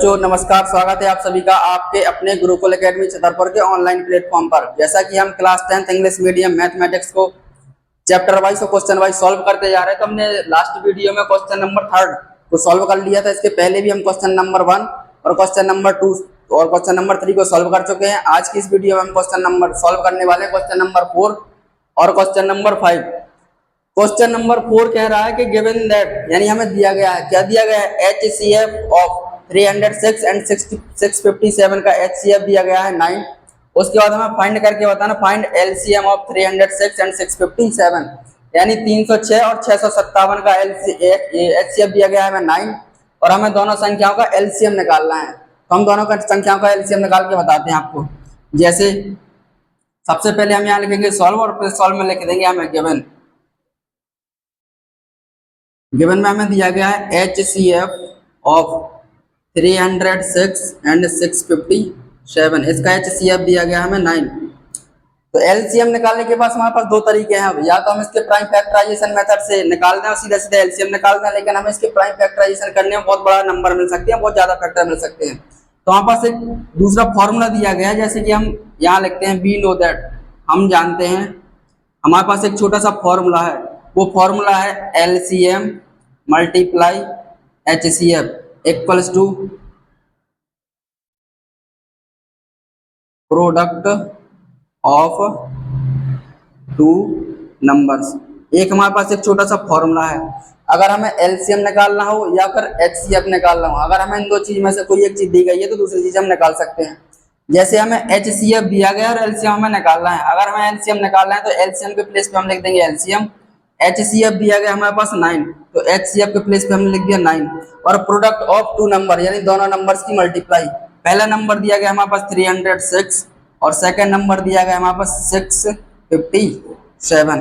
बच्चों नमस्कार, स्वागत है आप सभी का आपके अपने गुरुकुल एकेडमी छतरपुर के ऑनलाइन प्लेटफॉर्म पर। जैसा कि हम class 10th English medium mathematics को चैप्टर वाइज और क्वेश्चन वाइज सॉल्व करते जा रहे हैं, तो हमने लास्ट वीडियो में क्वेश्चन नंबर 3 को सॉल्व कर लिया था। इसके पहले भी हम क्वेश्चन नंबर 1 और क्वेश्चन नंबर 2 और क्वेश्चन नंबर 3 को सॉल्व कर चुके हैं। आज की इस वीडियो में हम क्वेश्चन नंबर सॉल्व करने वाले हैं क्वेश्चन नंबर 4 और क्वेश्चन नंबर 5। क्वेश्चन नंबर 4 कह रहा है कि गिवन दैट, यानी हमें दिया गया है, क्या दिया गया है, HCF ऑफ 306 एंड 657 का HCF दिया गया है 9। उसके बाद हमें फाइंड करके बताना फाइंड LCM ऑफ 306 एंड 657, यानी 306 और 657 का HCF दिया गया है हमें 9, और हमें दोनों संख्याओं का LCM निकालना है। तो हम दोनों का संख्याओं का LCM निकाल के बताते हैं आपको। जैसे सबसे पहले हम यहाँ लिखेंगे सॉल्व, और फिर सॉल्व में लिख देंगे हमें गिवन में हमें दिया गया है HCF ऑफ 306 एंड 657, इसका HCF दिया गया हमें 9। तो LCM निकालने के पास हमारे पास दो तरीके हैं। या तो हम इसके प्राइम फैक्टराइजेशन मेथड से निकाल दें और सीधे सीधे LCM निकाल दें, लेकिन हमें इसके प्राइम फैक्टराइजेशन करने में बहुत बड़ा नंबर मिल सकते हैं, बहुत ज्यादा फैक्टर मिल सकते हैं। तो हमारे पास एक दूसरा फॉर्मूला दिया गया है, जैसे कि हम यहाँ लिखते हैं वी नो दैट, हम जानते हैं। हमारे पास एक छोटा सा फॉर्मूला है, वो फॉर्मूला है LCM multiply HCF equals to product of two numbers. एक हमारे पास एक छोटा सा फॉर्मूला है। अगर हमें LCM निकालना हो या फिर HCF निकालना हो, अगर हमें इन दो चीज में से कोई एक चीज दी गई है तो दूसरी चीज हम निकाल सकते हैं। जैसे हमें HCF दिया गया और LCM हमें निकालना है। अगर हमें LCM निकालना है तो LCM के प्लेस पे हम लिख देंगे LCM। HCF दिया गया हमारे पास 9, तो HCF के प्लेस पे हमने लिख दिया 9। और प्रोडक्ट ऑफ टू नंबर, यानी दोनों नंबर्स की मल्टीप्लाई। पहला नंबर दिया गया हमारे पास 306 और सेकंड नंबर दिया गया हमारे पास 657।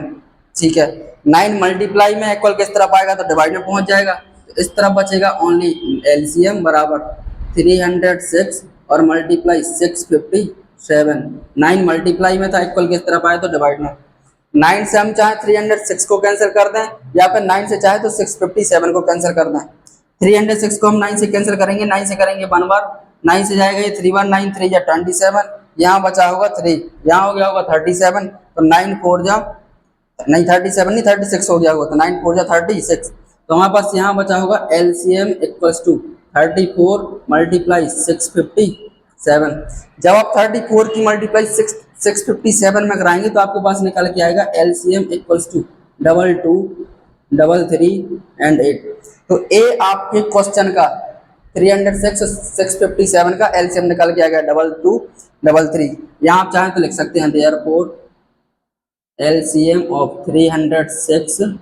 ठीक है, 9 मल्टीप्लाई में इक्वल किस तरफ आएगा, तो डिवाइड में पहुंच जाएगा। तो इस तरफ बचेगा ओनली LCM बराबर 306 और मल्टीप्लाई 657। 9 मल्टीप्लाई में था, इक्वल किस तरफ आया, तो डिवाइड में। 9 से हम चाहे 306 को कैंसिल कर दें, या फिर 9 से चाहे तो 657 को कैंसिल कर दें। 306 को हम 9 से कैंसिल करेंगे, 9 से करेंगे 1 बार, 9 से जाएगा ये 3 बार, 9 3 या 27, यहाँ बचा होगा 3, यहाँ हो गया होगा 37, तो 9 4 जा नहीं 37 नहीं 36 हो गया होगा, तो 9 4 जा 36। तो हमारे पास यहाँ बचा होगा LCM इक्वल्स टू 34 मल्टीप्लाई 657। जब आप 34 की मल्टीप्लाई 657 में कराएंगे तो आपके पास निकल के आएगा LCM इक्वल्स टू 22 33 एंड 8। तो ए आपके क्वेश्चन का 306 657 का LCM निकल के आ गया 22 33। यहाँ आप चाहें तो लिख सकते हैं therefore LCM of 306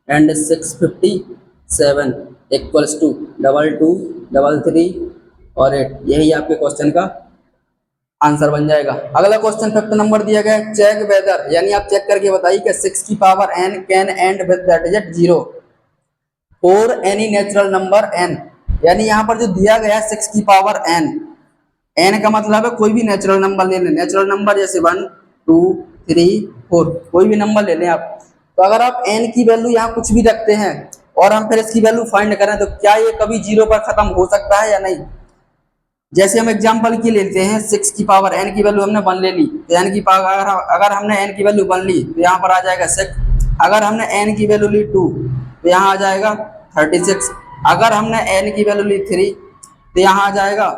and 657 equals to 22 33 और 8। यही आपके क्वेश्चन का आंसर बन जाएगा। अगला क्वेश्चन 5th नंबर दिया गया है चेक वेदर, यानी आप चेक करके बताइए कि 6 की power n can and with the digit 0 for any natural number n। यानी यहाँ पर जो दिया गया है 6 की पावर n का मतलब है कोई भी नेचुरल नंबर ले लें। नेचुरल नंबर जैसे 1 2 3 4, कोई भी नंबर ले लें आप। तो अगर आप n की वैल्यू यहाँ कुछ भी रखते हैं और हम फिर इसकी वैल्यू फाइंड करें, तो क्या ये कभी 0 पर खत्म हो सकता है या नहीं। जैसे हम एग्जांपल की लेते हैं, 6 की पावर n की वैल्यू हमने 1 ले ली, तो n की पावर अगर हमने n की वैल्यू 1 ली तो यहाँ पर आ जाएगा 6। अगर हमने n की वैल्यू ली 2 तो यहाँ आ जाएगा 36। अगर हमने n की वैल्यू ली 3 तो यहाँ आ जाएगा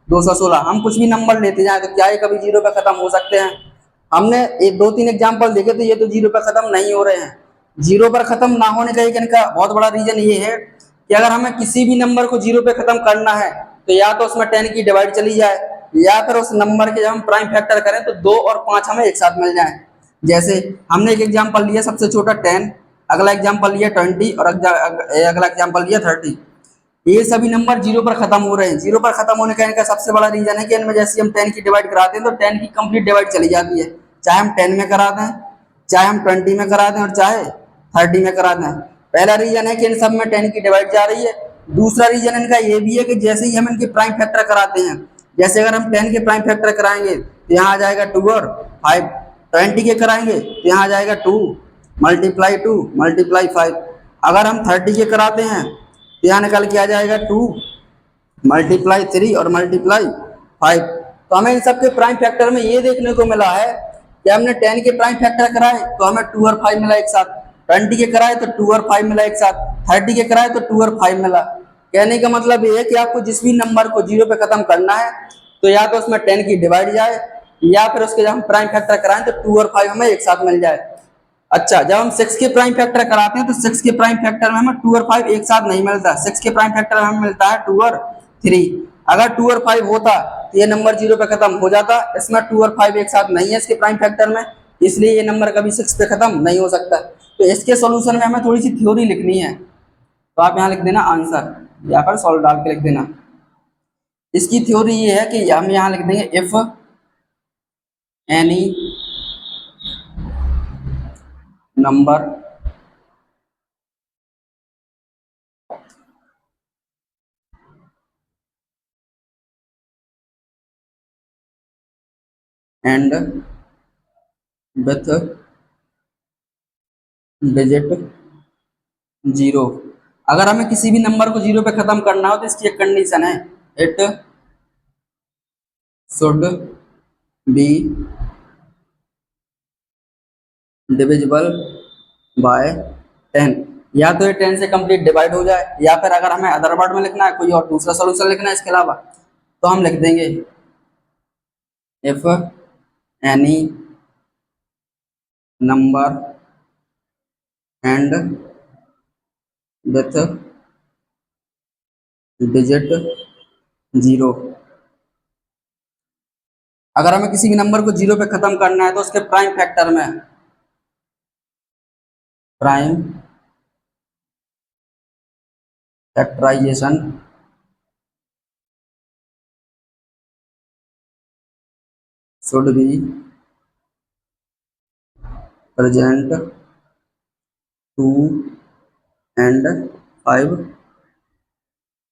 216। हम कुछ भी नंबर लेते जाए तो क्या ये कभी 0 पर खत्म हो सकते हैं। हमने 2-3 एग्जाम्पल देखे तो ये तो 0 पर खत्म नहीं हो रहे हैं। 0 पर खत्म ना होने का इनका बहुत बड़ा रीजन ये है कि अगर हमें किसी भी नंबर को 0 पे खत्म करना है तो या तो उसमें 10 की डिवाइड चली जाए, या फिर उस नंबर के जब हम प्राइम फैक्टर करें तो 2 और 5 हमें एक साथ मिल जाए। जैसे हमने एक एग्जांपल लिया सबसे छोटा 10, अगला एग्जांपल लिया 20 और अगला एग्जांपल लिया 30। ये सभी नंबर 0 पर खत्म हो रहे हैं। 0 पर खत्म होने का इनका सबसे बड़ा रीजन है कि इनमें जैसे हम 10 की डिवाइड कराते हैं तो 10 की कंप्लीट डिवाइड चली जाती है, चाहे हम 10 में करा दें, चाहे हम 20 में करा दें और चाहे 30 में करा दें। पहला रीजन है कि इन सब में 10 की डिवाइड जा रही है। दूसरा रीजन इनका ये भी है कि जैसे ही हम इनके प्राइम फैक्टर कराते हैं, जैसे अगर हम 10 के प्राइम फैक्टर कराएंगे तो यहाँ आ जाएगा 2 और 5, 20 के कराएंगे तो यहाँ आ जाएगा 2 मल्टीप्लाई 2 मल्टीप्लाई 5। अगर हम 30 के कराते हैं तो यहाँ निकल के आ जाएगा 2 मल्टीप्लाई 3 और मल्टीप्लाई 5। तो हमें इन सब के प्राइम फैक्टर में ये देखने को मिला है कि हमने 10 के प्राइम फैक्टर कराए तो हमें 2 और 5 मिला एक साथ, 20 के कराए तो 2 और 5 मिला एक साथ, 30 के कराए तो 2 और 5 मिला। कहने का मतलब ये है कि आपको जिस भी नंबर को जीरो पे खत्म करना है तो या तो उसमें 10 की डिवाइड जाए या फिर उसके जब हम प्राइम फैक्टर कराएं तो 2 और 5 हमें एक साथ मिल जाए। अच्छा, जब हम 6 के प्राइम फैक्टर कराते हैं तो 6 के प्राइम फैक्टर में हमें 2 और 5 एक साथ नहीं मिलता, 6 के प्राइम फैक्टर में हमें मिलता है 2 और 3। अगर 2 और 5 होता तो ये नंबर जीरो पे खत्म हो जाता, इसमें 2 और 5 एक साथ नहीं है इसके प्राइम फैक्टर में, इसलिए ये नंबर कभी 6 पे खत्म नहीं हो सकता। तो इसके सॉल्यूशन में हमें थोड़ी सी थ्योरी लिखनी है, तो आप यहाँ लिख देना आंसर या फिर सॉल्व डाल के लिख देना। इसकी थ्योरी ये है कि हम यहाँ लिख देंगे if any number and with digit zero. अगर हमें किसी भी नंबर को जीरो पे खत्म करना हो तो इसकी एक कंडीशन है, it should be divisible by 10। या तो ये 10 से कंप्लीट डिवाइड हो जाए या फिर अगर हमें अदर वर्ड में लिखना है, कोई और दूसरा सॉल्यूशन लिखना है इसके अलावा, तो हम लिख देंगे if any number and with digit zero. अगर हमें किसी भी नंबर को जीरो पे खत्म करना है तो उसके प्राइम फैक्टर में prime factorization should be present 2 and 5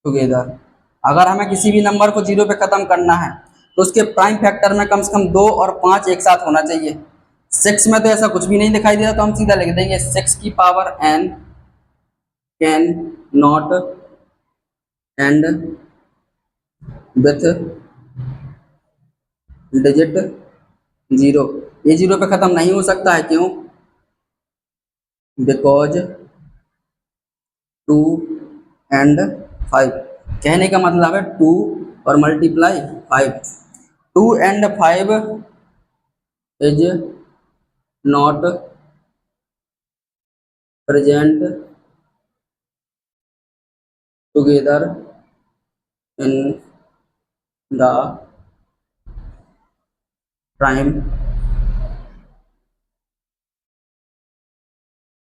together. अगर हमें किसी भी नंबर को जीरो पे खत्म करना है तो उसके प्राइम फैक्टर में कम से कम 2 और 5 एक साथ होना चाहिए। 6 में तो ऐसा कुछ भी नहीं दिखाई दे रहा, तो हम सीधा लिख देंगे 6 की power n can not end with digit zero. ये जीरो पे खत्म नहीं हो सकता है, क्यों? Because 2 and 5। कहने का मतलब है 2 और multiply 5। 2 and 5 is not present together in the prime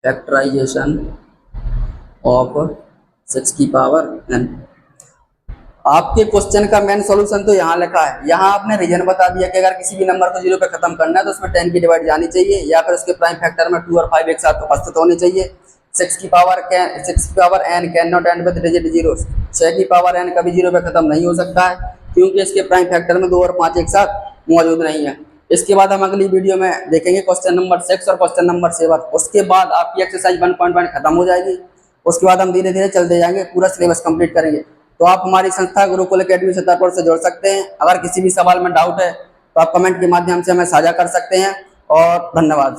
factorization of 6 की पावर n। आपके क्वेश्चन का मेन सॉल्यूशन तो यहाँ लिखा है, यहाँ आपने रीजन बता दिया कि अगर किसी भी नंबर को जीरो पे खत्म करना है तो उसमें 10 की डिवाइड जानी चाहिए या फिर उसके प्राइम फैक्टर में 2 और 5 एक साथ उपस्थित होने चाहिए। 6 की power n can not and with digit zero. 6 की पावर n कभी जीरो पे खत्म नहीं हो सकता है क्योंकि इसके प्राइम फैक्टर में 2 और 5 एक साथ मौजूद नहीं है। इसके बाद हम अगली वीडियो में देखेंगे क्वेश्चन नंबर 6 और क्वेश्चन नंबर 7। उसके बाद आपकी एक्सरसाइज 1.1 खत्म हो जाएगी। उसके बाद हम धीरे धीरे चलते जाएंगे, पूरा सिलेबस कंप्लीट करेंगे। तो आप हमारी संस्था गुरुकुल एकेडमी छतरपुर से जुड़ सकते हैं। अगर किसी भी सवाल में डाउट है तो आप कमेंट के माध्यम से हमें साझा कर सकते हैं। और धन्यवाद।